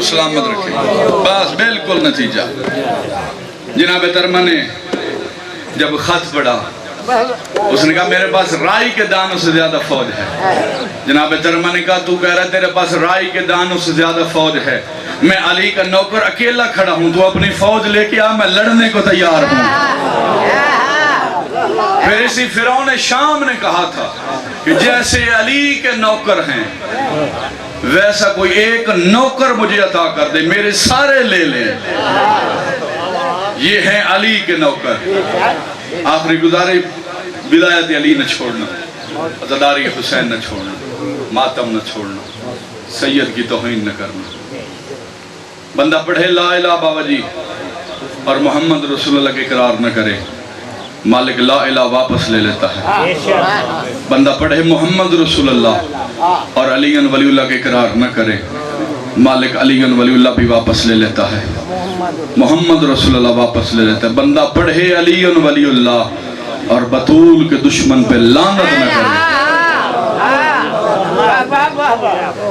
کو سلامت رکھے. بس بالکل نتیجہ. جناب ترما نے جب خط پڑھا اس نے کہا میرے پاس رائی کے دانوں سے زیادہ فوج ہے. جناب ترما نے کہا تو کہہ رہا ہے تیرے پاس رائی کے دانوں سے زیادہ فوج ہے, میں علی کا نوکر اکیلا کھڑا ہوں, تو اپنی فوج لے کے آ, میں لڑنے کو تیار ہوں. پھر اسی فرعون شام نے کہا تھا کہ جیسے علی کے نوکر ہیں ویسا کوئی ایک نوکر مجھے عطا کر دے, میرے سارے لے لیں. یہ ہیں علی کے نوکر. آخری گزارش ولایت علی نہ چھوڑنا, عزاداری حسین نہ چھوڑنا, ماتم نہ چھوڑنا, سید کی توہین نہ کرنا. بندہ پڑھے لا الہ بابا جی اور محمد رسول اللہ کے اقرار نہ کرے, مالک لا الہ واپس لے لیتا ہے. بندہ پڑھے محمد رسول اللہ اور علی ولی اللہ کے اقرار نہ کرے, مالک علی ولی اللہ بھی واپس لے لیتا ہے, محمد رسول اللہ واپس لے لیتا ہے. بندہ پڑھے علی ولی اللہ اور بطول کے دشمن پہ لعنت نہ کرے,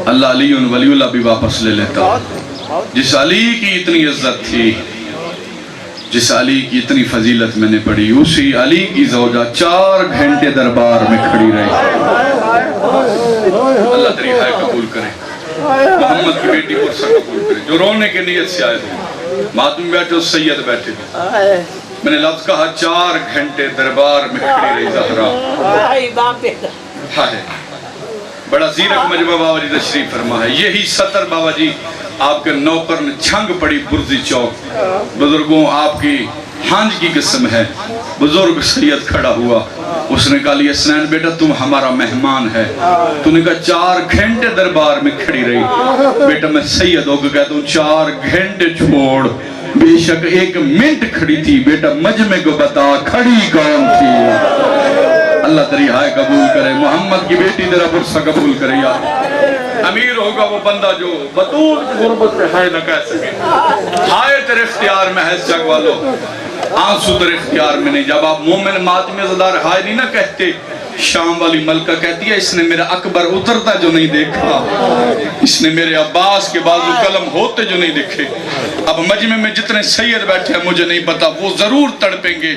اللہ علی ولی اللہ بھی واپس لے لیتا ہے. جس علی کی اتنی عزت تھی, جس علی کی اتنی فضیلت میں نے پڑھی, اسی علی کی زوجہ 4 گھنٹے دربار میں کھڑی رہی. اللہ تیری ہائے قبول کرے, محمد کی بیٹی پرسہ قبول کرے, جو رونے کے نیت سے آئے ہو. ماتم بیٹھے ہو, سید بیٹھے ہو, میں نے لفظ کہا 4 گھنٹے دربار میں کھڑی رہی زہرا. ہائے بڑا زیرک مجمع بابا جی تشریف فرما ہے. یہی سطر بابا جی آپ کے نوکر نے چھنگ پڑی برزی چوک. بزرگوں آپ کی ہانج کی قسم ہے. بزرگ سید کھڑا ہوا, اس نے کہا علی حسنین بیٹا تم ہمارا مہمان ہے. تو نے کہا 4 گھنٹے دربار میں کھڑی رہی. بیٹا میں سید ہو کے کہتا ہوں 4 گھنٹے چھوڑ, بے شک 1 منٹ کھڑی تھی. بیٹا مجمع کو بتا کھڑی کون تھی. اللہ تیری ہائے قبول کرے, محمد کی بیٹی تیرا پرسہ قبول کرے. یار امیر ہوگا وہ بندہ جو بطول غربت پہ ہائے نہ کہہ سکے. ہائے تیرے اختیار میں ہے جگ والو, آنسو تیرے اختیار میں نہیں. جب آپ مومن ماتم عزادار ہائے نہیں نہ کہتے, شام والی ملکہ کہتی ہے اس نے میرا اکبر اترتا جو نہیں دیکھا, اس نے میرے عباس کے بازو قلم ہوتے جو نہیں دیکھے. اب مجمع میں جتنے سید بیٹھے ہیں مجھے نہیں پتا, وہ ضرور تڑپیں گے.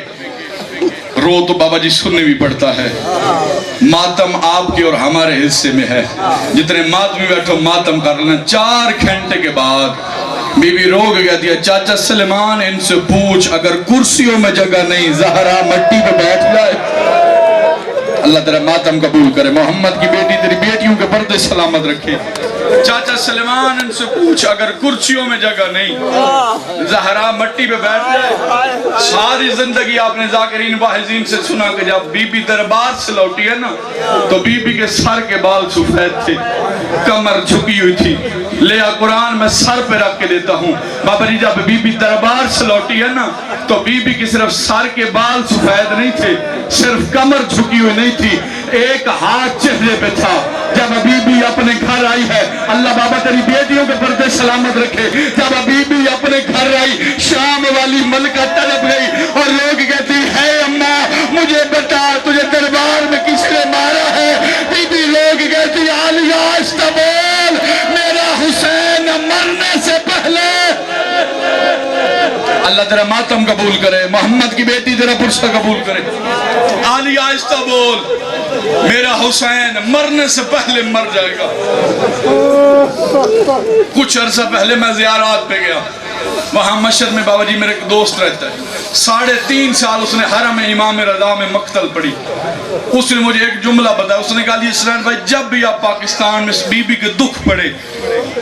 رو تو بابا جی سننے بھی پڑتا ہے. ماتم آپ کے اور ہمارے حصے میں ہے. جتنے ماتم میں بیٹھو ماتم کر لینا. 4 گھنٹے کے بعد بی بی رو کے کہتی ہے چاچا سلیمان ان سے پوچھ اگر کرسیوں میں جگہ نہیں زہرا مٹی پہ بیٹھ جائے. اللہ تیرا ماتم قبول کرے, محمد کی بیٹی تیری بیٹیوں کے پردے سلامت رکھے. چاچا سلیمان ان سے پوچھ اگر کرسیوں میں جگہ نہیں زہرا مٹی پہ بیٹھ جائے. ساری زندگی آپ نے ذاکرین واحزین سے سنا کہ جب بی بی دربار سے لوٹی ہے نا تو بی بی کے سر کے بال سفید تھے, کمر جھکی ہوئی تھی. لیا قرآن میں سر پہ رکھ کے دیتا ہوں بابا جی, جب بی بی دربار سے لوٹی ہے نا تو بی بی کی صرف سر کے بال سفید نہیں تھے, صرف کمر جھکی ہوئی نہیں تھی, 1 ہاتھ چہرے پہ تھا. جب بی بی اپنے گھر آئی ہے, اللہ بابا تیری بیٹیوں کے پردے سلامت رکھے, جب بی بی اپنے گھر آئی شام والی ملکہ تڑپ گئی اور لوگ کہتی ہے اماں مجھے بتا تجھے دربار میں کس نے مارا ہے. بی بی لوگ کہتی عالیہ آہستہ بول میرا حسین مرنے سے پہلے. اللہ تیرا ماتم قبول کرے, محمد کی بیٹی تیرا پرسہ قبول کرے. عالیہ آہستہ بول میرا حسین مرنے سے پہلے مر جائے گا. کچھ عرصہ پہلے میں زیارات پہ گیا, وہاں مشہد میں بابا جی میرے ایک دوست رہتا ہے. 3.5 سال اس نے حرم امام رضا میں مقتل پڑھی. اس نے مجھے ایک جملہ بتایا, اس نے کہا علی حسنین بھائی جب بھی آپ پاکستان میں بی بی کے دکھ پڑے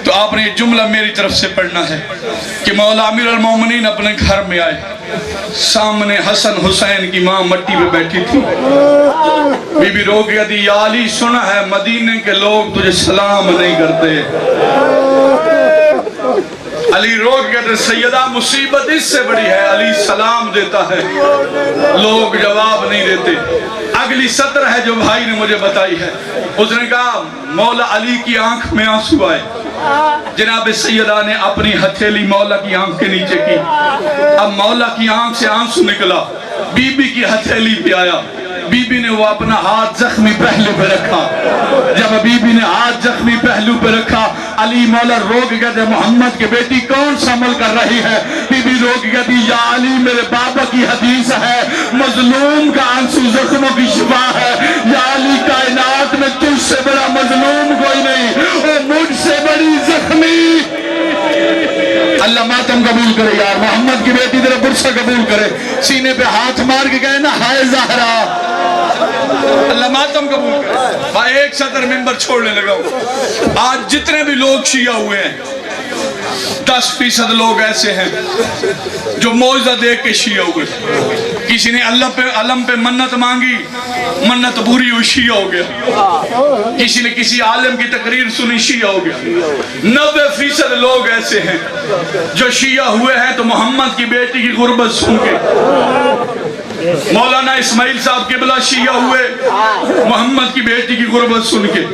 تو آپ نے یہ جملہ میری طرف سے پڑھنا ہے کہ مولا امیر المومنین اپنے گھر میں آئے, سامنے حسن حسین کی ماں مٹی پہ بیٹھی تھی. بی بی رو گیا تھی یا علی سنا ہے مدینے کے لوگ تجھے سلام نہیں کرتے. علی رو گیا تھا سیدہ مصیبت اس سے بڑی ہے, علی سلام دیتا ہے لوگ جواب نہیں دیتے. اگلی سطر ہے جو بھائی نے مجھے بتائی ہے, اس نے کہا مولا علی کی آنکھ میں آنسو آئے. جناب سیدہ نے اپنی ہتھیلی مولا کی آنکھ کے نیچے کی, اب مولا کی آنکھ سے آنسو نکلا, بی بی کی ہتھیلی پہ آیا. بی بی نے وہ اپنا ہاتھ زخمی پہلو پہ رکھا. جب بی بی نے ہاتھ زخمی پہلو پہ رکھا, علی مولا رو کے کہتے محمد کی بیٹی کون سا عمل کر رہی ہے؟ بی بی رو کے کہتی یا علی میرے بابا کی حدیث ہے, مظلوم کا آنسو زخموں کی شفا ہے. یا علی کائنات میں تجھ سے بڑا مظلوم کوئی نہیں, اور مجھ سے بڑی زخمی. اللہ ماتم قبول کرے یار, محمد کی بیٹی تیرا برسہ قبول کرے. سینے پہ ہاتھ مار کے کہے نا ہائے زہرا. اللہ ماتم قبول کرے. میں ایک سطر ممبر چھوڑنے لگا ہوں. آج جتنے بھی لوگ شیعہ ہوئے ہیں 10% لوگ ایسے ہیں جو معجزہ دیکھ کے شیعہ ہوئے. کسی نے اللہ پہ علم پہ منت مانگی, منت پوری ہوئی, شیعہ ہو گیا. کسی نے کسی عالم کی تقریر سنی, شیعہ ہو گیا. 90% لوگ ایسے ہیں جو شیعہ ہوئے ہیں تو محمد کی بیٹی کی غربت سن کے. مولانا اسماعیل صاحب قبلہ شیعہ ہوئے محمد کی بیٹی کی غربت سن کے.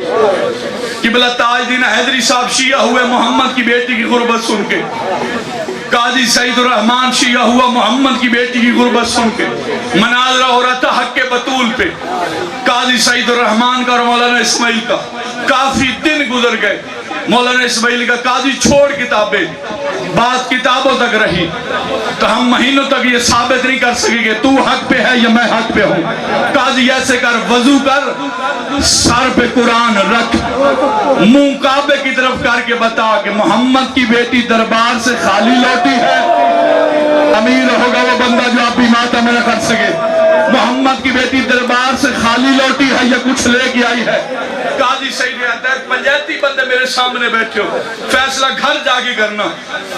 قبلہ تاج دین حیدری صاحب شیعہ ہوئے محمد کی بیٹی کی غربت سن کے. قاضی سعید الرحمن شیعہ ہوا محمد کی بیٹی کی غربت سن کے. مناظرہ ہو رہا تھا حق بطول پہ, قاضی سعید الرحمن کا اور مولانا اسماعیل کا. کافی دن گزر گئے. مولانا اسماعیل کا قاضی چھوڑ کتابیں, بات کتابوں تک رہی, تو ہم مہینوں تک یہ ثابت نہیں کر سکیں کہ تو حق پہ ہے یا میں حق پہ ہوں. قاضی ایسے کر, وضو کر, سر پہ قرآن رکھ, منہ کعبے کی طرف کر کے بتا کہ محمد کی بیٹی دربار سے خالی لوٹی ہے. امیر ہوگا وہ بندہ جو آپ ماتم میں نہ کر سکے. محمد کی بیٹی دربار سے خالی لوٹی ہے یا کچھ لے کے آئی ہے؟ قاضی سعید کہتا ہے پنجیتی بندے میرے سامنے بیٹھے ہو, فیصلہ گھر جا کے کرنا.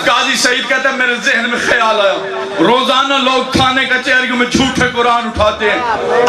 قاضی سعید کہتا ہے میرے ذہن میں خیال آیا, روزانہ لوگ تھانے کچہریوں میں جھوٹے قرآن اٹھاتے ہیں,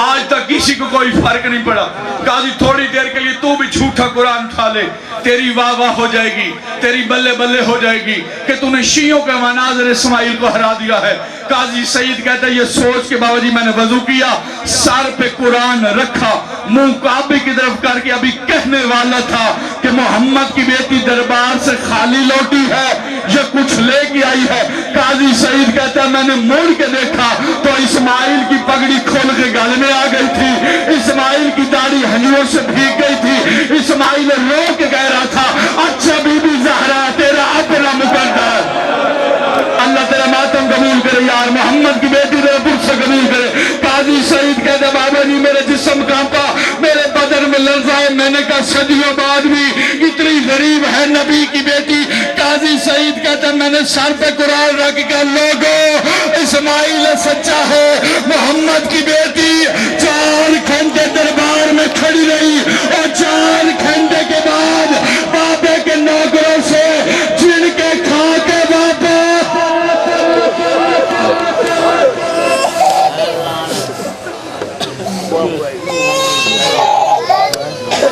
آج تک کسی کو کوئی فرق نہیں پڑا. قاضی تھوڑی دیر کے لیے تو بھی جھوٹا قرآن اٹھا لے, تیری واہ واہ ہو جائے گی, تیری بلے بلے ہو جائے گی کہ تو نے شیعوں کے مناظر اسماعیل کو ہرا دیا ہے. قاضی سعید کہتا ہے یہ سوچ کے باوجود میں نے وضو کیا, سر پہ قرآن رکھا, منہ کعبے کی طرف کر کے ابھی کہنے والا تھا کہ محمد کی بیٹی دربار سے خالی لوٹی ہے یا کچھ لے کے آئی ہے. قاضی سعید کہتا ہے میں نے مڑ کے دیکھا تو اسماعیل کی پگڑی کھول کے گل میں آ گئی تھی, اسماعیل کی داڑھی ہنجروں سے بھیگ گئی تھی. اسماعیل رو کے کہہ رہا تھا اچھا بی بی زہرا تیرا اپنا مقدر. اللہ تیرا ماتم قبول کرے یار, محمد کی بیٹی تیرا برسہ قبول کرے. قاضی سعید کہتا ہے بابا جی میرے جسم کانپا, میرے بدن میں لرزہ ہے. میں نے کہا صدیوں بعد بھی اتنی غریب ہے نبی کی بیٹی. قاضی سعید کہتا ہے میں نے سر پہ قرآن رکھ کے لوگو اسماعیل سچا ہے, محمد کی بیٹی 4 گھنٹے دربار